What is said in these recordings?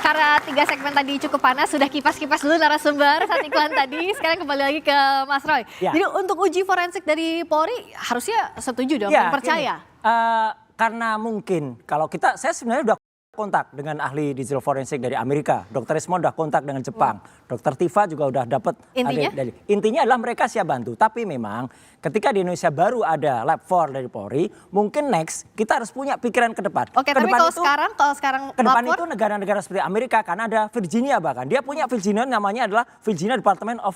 karena 3 segmen tadi cukup panas, sudah kipas-kipas dulu narasumber saat iklan tadi. Sekarang kembali lagi ke Mas Roy. Ya. Jadi untuk uji forensik dari Polri harusnya setuju dong, Ya, percaya. Karena mungkin kalau saya sebenarnya udah kontak dengan ahli digital forensik dari Amerika, Dr. Ismond udah kontak dengan Jepang, Dr. Tifa juga udah dapat. Intinya adalah mereka siap bantu. Tapi memang ketika di Indonesia baru ada Lab 4 dari Polri, mungkin next kita harus punya pikiran ke depan. Oke, tapi kalau sekarang ke depan lapor, itu negara-negara seperti Amerika, Kanada, Virginia bahkan dia punya Virginia namanya adalah Virginia Department of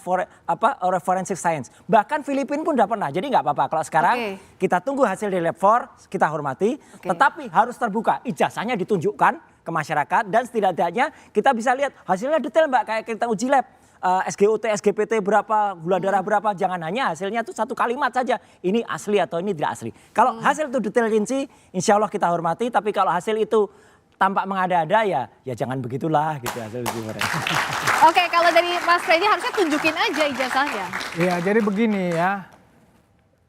Forensic Science. Bahkan Filipina pun udah pernah. Jadi nggak apa-apa kalau sekarang kita tunggu hasil dari Lab 4, kita hormati, tetapi harus terbuka, ijazahnya ditunjukkan ke masyarakat dan setidaknya kita bisa lihat hasilnya detail Mbak, kayak kita uji lab. SGOT, SGPT berapa, gula darah berapa, jangan hanya hasilnya itu satu kalimat saja, ini asli atau ini tidak asli. Kalau hasil itu detail rinci, insya Allah kita hormati, tapi kalau hasil itu tampak mengada-ada ya jangan begitulah gitu hasil uji forensik. Oke, kalau dari Mas Freddy harusnya tunjukin aja ijazahnya. Iya, jadi begini ya.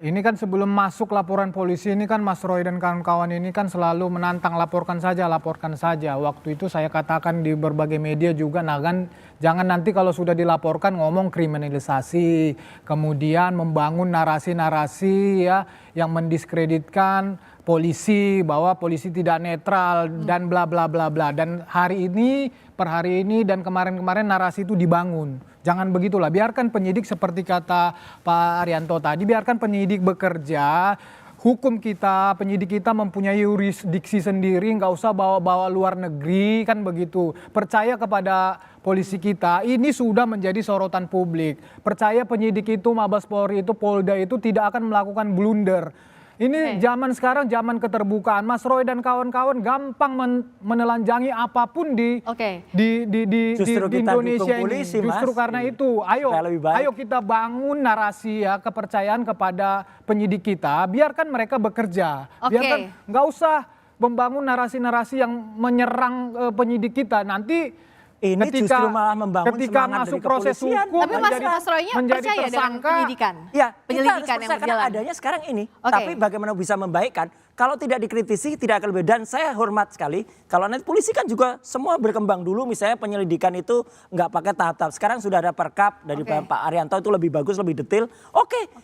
Ini kan sebelum masuk laporan polisi ini kan Mas Roy dan kawan-kawan ini kan selalu menantang laporkan saja, laporkan saja. Waktu itu saya katakan di berbagai media juga, nah kan jangan nanti kalau sudah dilaporkan ngomong kriminalisasi, kemudian membangun narasi-narasi ya yang mendiskreditkan polisi, bahwa polisi tidak netral dan bla bla bla bla. Dan hari ini, per hari ini dan kemarin-kemarin narasi itu dibangun. Jangan begitulah, biarkan penyidik seperti kata Pak Arianto tadi, biarkan penyidik bekerja. Hukum kita, penyidik kita mempunyai yurisdiksi sendiri, nggak usah bawa-bawa luar negeri, kan begitu. Percaya kepada polisi kita, ini sudah menjadi sorotan publik. Percaya penyidik itu, Mabes Polri itu, Polda itu tidak akan melakukan blunder. Ini zaman sekarang, zaman keterbukaan. Mas Roy dan kawan-kawan gampang menelanjangi apapun di Indonesia polisi, ini. Justru Mas. karena itu, ayo kita bangun narasi ya, kepercayaan kepada penyidik kita. Biarkan mereka bekerja. Biarkan, nggak usah membangun narasi-narasi yang menyerang penyidik kita. Nanti ini justru malah membangun ketika semangat masuk dari proses hukum, tapi Mas Roy-nya percaya dengan penyidikan? Ya, penyelidikan yang berjalan. Adanya sekarang ini. Tapi bagaimana bisa membaikkan? Kalau tidak dikritisi tidak akan lebih. Dan saya hormat sekali, kalau nanti polisi kan juga semua berkembang dulu. Misalnya penyelidikan itu nggak pakai tahap-tahap. Sekarang sudah ada perkap dari Pak Arianto itu lebih bagus, lebih detail.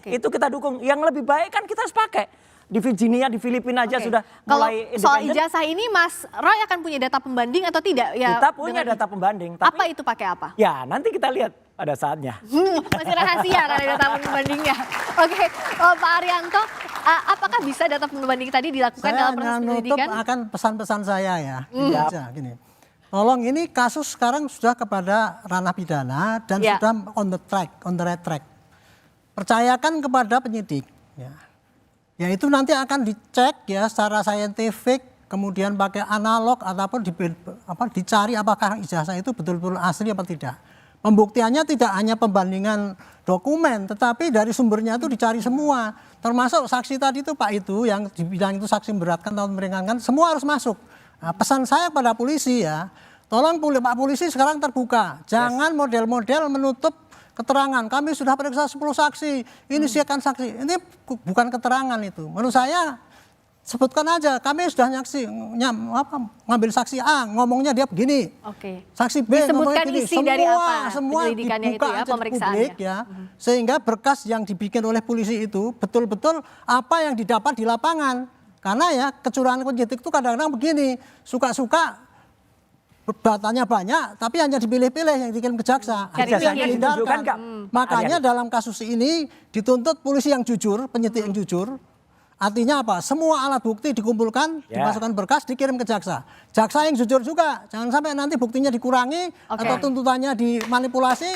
Itu kita dukung. Yang lebih baik kan kita harus pakai. Di Virginia, di Filipina aja sudah mulai independen. Soal ijazah ini Mas Roy akan punya data pembanding atau tidak? Ya, kita punya data pembanding. Tapi, apa itu pakai apa? Ya nanti kita lihat pada saatnya. Masih rahasia karena data pembandingnya. Oke, Pak Arianto, apakah bisa data pembanding tadi dilakukan dalam proses penyelidikan? Saya akan pesan-pesan saya ya. Gini. Tolong, ini kasus sekarang sudah kepada ranah pidana dan sudah on the right track. Percayakan kepada penyidik. Ya itu nanti akan dicek ya secara saintifik, kemudian pakai analog ataupun dicari apakah ijazah itu betul-betul asli apa tidak. Pembuktiannya tidak hanya pembandingan dokumen, tetapi dari sumbernya itu dicari semua. Termasuk saksi tadi itu Pak itu yang dibilang itu saksi memberatkan atau meringankan, semua harus masuk. Nah, pesan saya pada polisi ya, tolong Pak polisi sekarang terbuka. Jangan model-model menutup keterangan. Kami sudah periksa 10 saksi, ini siapkan saksi. Ini bukan keterangan itu. Menurut saya sebutkan aja, kami sudah ngambil saksi A, ngomongnya dia begini. Saksi B ngomongnya begini. Semua dibuka aja di publik ya. Sehingga berkas yang dibikin oleh polisi itu betul-betul apa yang didapat di lapangan. Karena ya kecurangan penyidik itu kadang-kadang begini, suka-suka datanya banyak, tapi hanya dipilih-pilih yang dikirim ke jaksa. Makanya dalam kasus ini dituntut polisi yang jujur, penyidik yang jujur. Artinya apa? Semua alat bukti dikumpulkan, dimasukkan berkas, dikirim ke jaksa. Jaksa yang jujur juga, jangan sampai nanti buktinya dikurangi atau tuntutannya dimanipulasi.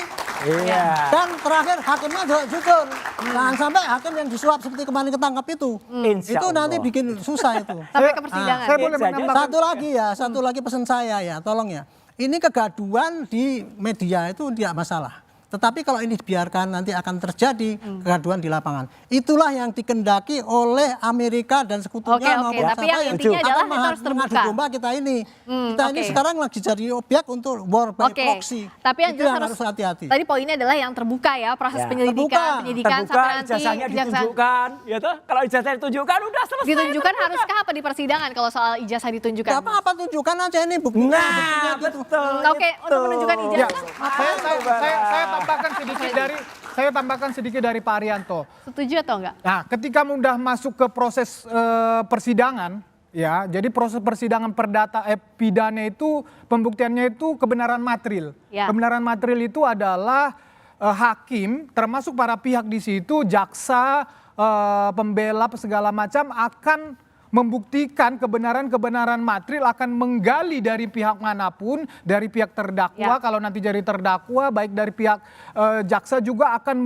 Dan terakhir hakimnya juga jujur. Jangan sampai hakim yang disuap seperti kemarin ketangkap itu. Itu nanti bikin susah itu. Sampai ke persidangan. Saya boleh menambahkan satu lagi pesan saya ya, tolong ya. Ini kegaduhan di media itu tidak masalah. Tetapi kalau ini dibiarkan nanti akan terjadi kegaduhan di lapangan. Itulah yang dikendaki oleh Amerika dan sekutunya maupun tapi yang intinya adalah itu harus terbuka. domba kita ini. Kita ini sekarang lagi jadi objek untuk war by proxy. Tapi yang itu jelas harus hati-hati. Tadi poinnya adalah yang terbuka ya, proses penyidikan terbuka, sampai nanti ijazahnya ditunjukkan, ya toh? Kalau ijazahnya ditunjukkan udah selesai. Ditunjukkan haruskah apa di persidangan kalau soal ijazah ditunjukkan? Gak apa-apa, tunjukkan aja ini buktinya. Nah, betul. Oke, untuk menunjukkan ijazah. Saya tambahkan sedikit dari Pak Arianto. Setuju atau enggak? Nah, ketika mudah masuk ke proses persidangan, ya, jadi proses persidangan pidana itu pembuktiannya itu kebenaran material. Ya. Kebenaran material itu adalah hakim, termasuk para pihak di situ, jaksa, pembela segala macam akan membuktikan kebenaran material, akan menggali dari pihak manapun, dari pihak terdakwa, kalau nanti jadi terdakwa, baik dari pihak jaksa juga akan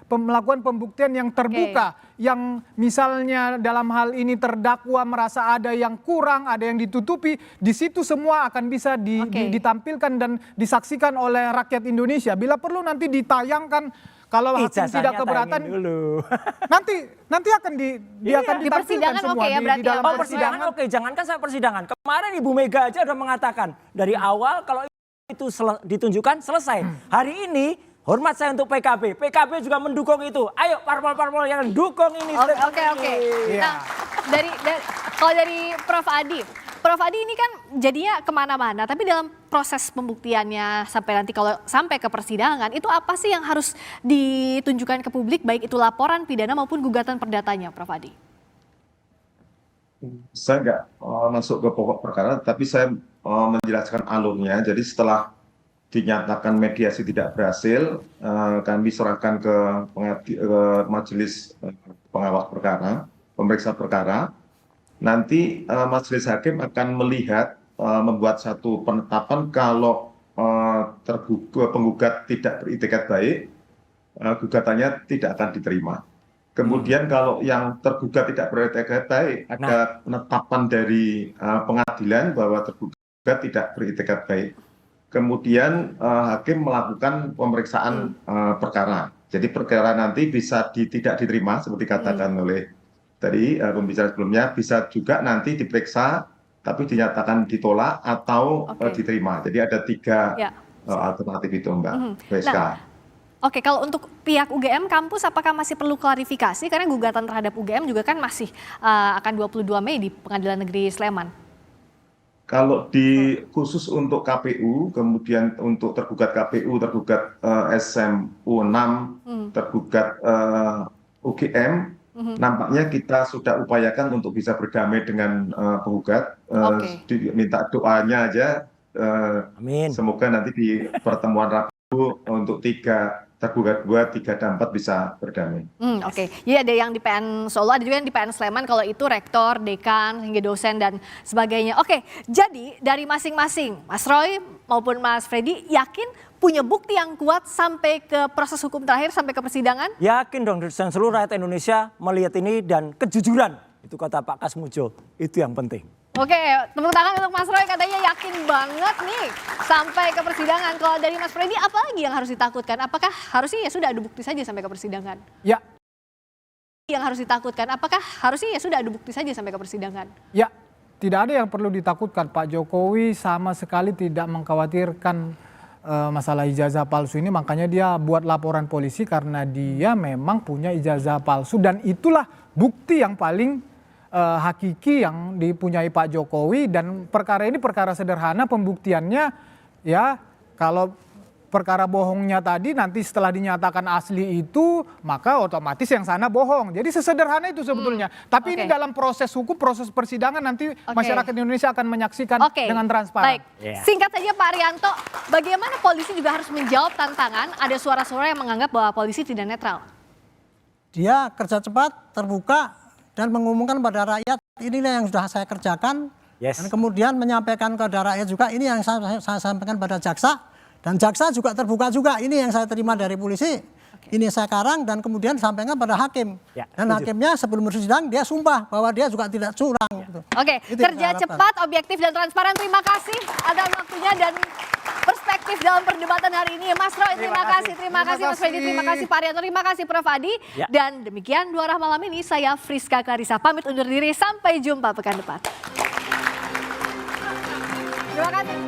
melakukan pembuktian yang terbuka. Yang misalnya dalam hal ini terdakwa merasa ada yang kurang, ada yang ditutupi, di situ semua akan bisa ditampilkan dan disaksikan oleh rakyat Indonesia. Bila perlu nanti ditayangkan. Kalau hakim tidak keberatan, nanti akan ditampilkan semua di dalam persidangan. Oke, jangankan sampai persidangan. Kemarin Ibu Mega aja udah mengatakan dari awal kalau itu ditunjukkan selesai. Hari ini hormat saya untuk PKB. PKB juga mendukung itu. Ayo parpol-parpol yang dukung ini. Oke. Nah, kalau dari Prof Adi ini kan jadinya kemana-mana, tapi dalam proses pembuktiannya sampai nanti kalau sampai ke persidangan, itu apa sih yang harus ditunjukkan ke publik, baik itu laporan pidana maupun gugatan perdatanya, Prof Adi? Saya nggak masuk ke pokok perkara, tapi saya menjelaskan alurnya. Jadi setelah dinyatakan mediasi tidak berhasil, kami serahkan ke majelis pengawas perkara, pemeriksa perkara. Nanti majelis hakim akan melihat, membuat satu penetapan kalau penggugat tidak beritikat baik, gugatannya tidak akan diterima. Kemudian kalau yang tergugat tidak beritikat baik, ada penetapan dari pengadilan bahwa tergugat tidak beritikat baik. Kemudian hakim melakukan pemeriksaan perkara. Jadi perkara nanti bisa tidak diterima seperti katakan oleh tadi pembicara sebelumnya, bisa juga nanti diperiksa tapi dinyatakan ditolak atau diterima. Jadi ada 3 alternatif itu, Mbak Veska. Oke, kalau untuk pihak UGM kampus apakah masih perlu klarifikasi? Karena gugatan terhadap UGM juga kan masih akan 22 Mei di Pengadilan Negeri Sleman. Kalau khusus untuk KPU, kemudian untuk tergugat KPU, tergugat SMU 6, tergugat UGM, nampaknya kita sudah upayakan untuk bisa berdamai dengan penggugat. Minta doanya aja. Amin. Semoga nanti di pertemuan Rabu untuk 3 tergugat 2, 3 dan 4 bisa berdamai. Jadi ada yang di PN Solo, ada juga yang di PN Sleman, kalau itu rektor, dekan, hingga dosen dan sebagainya. Oke, jadi dari masing-masing, Mas Roy maupun Mas Freddy yakin punya bukti yang kuat sampai ke proses hukum terakhir, sampai ke persidangan? Yakin dong, dan seluruh rakyat Indonesia melihat ini dan kejujuran. Itu kata Pak Kasmujo, itu yang penting. Oke, tepuk tangan untuk Mas Roy, katanya yakin banget nih sampai ke persidangan. Kalau dari Mas Freddy, apa lagi yang harus ditakutkan? Apakah harusnya ya sudah ada bukti saja sampai ke persidangan? Ya. Yang harus ditakutkan, apakah harusnya ya sudah ada bukti saja sampai ke persidangan? Ya, tidak ada yang perlu ditakutkan. Pak Jokowi sama sekali tidak mengkhawatirkan masalah ijazah palsu ini, makanya dia buat laporan polisi karena dia memang punya ijazah palsu dan itulah bukti yang paling hakiki yang dipunyai Pak Jokowi. Dan perkara ini perkara sederhana pembuktiannya, ya kalau perkara bohongnya tadi nanti setelah dinyatakan asli itu maka otomatis yang sana bohong. Jadi sesederhana itu sebetulnya. Tapi ini dalam proses hukum, proses persidangan nanti masyarakat Indonesia akan menyaksikan dengan transparan. Baik, singkat saja Pak Arianto, bagaimana polisi juga harus menjawab tantangan ada suara-suara yang menganggap bahwa polisi tidak netral? Dia kerja cepat, terbuka, dan mengumumkan pada rakyat inilah yang sudah saya kerjakan. Dan kemudian menyampaikan kepada rakyat juga ini yang saya sampaikan pada jaksa. Dan jaksa juga terbuka juga, ini yang saya terima dari polisi, ini saya karang dan kemudian sampaikan pada hakim. Dan hakimnya sebelum bersidang dia sumpah bahwa dia juga tidak curang. Kerja cepat, objektif dan transparan. Terima kasih atas waktunya dan perspektif aktif dalam perdebatan hari ini. Mas Roy, terima kasih Mas Freddy, terima kasih Pak Arianto, terima kasih Prof. Adi. Ya. Dan demikian Dua Arah malam ini, saya Friska Clarissa pamit undur diri, sampai jumpa pekan depan. Terima kasih.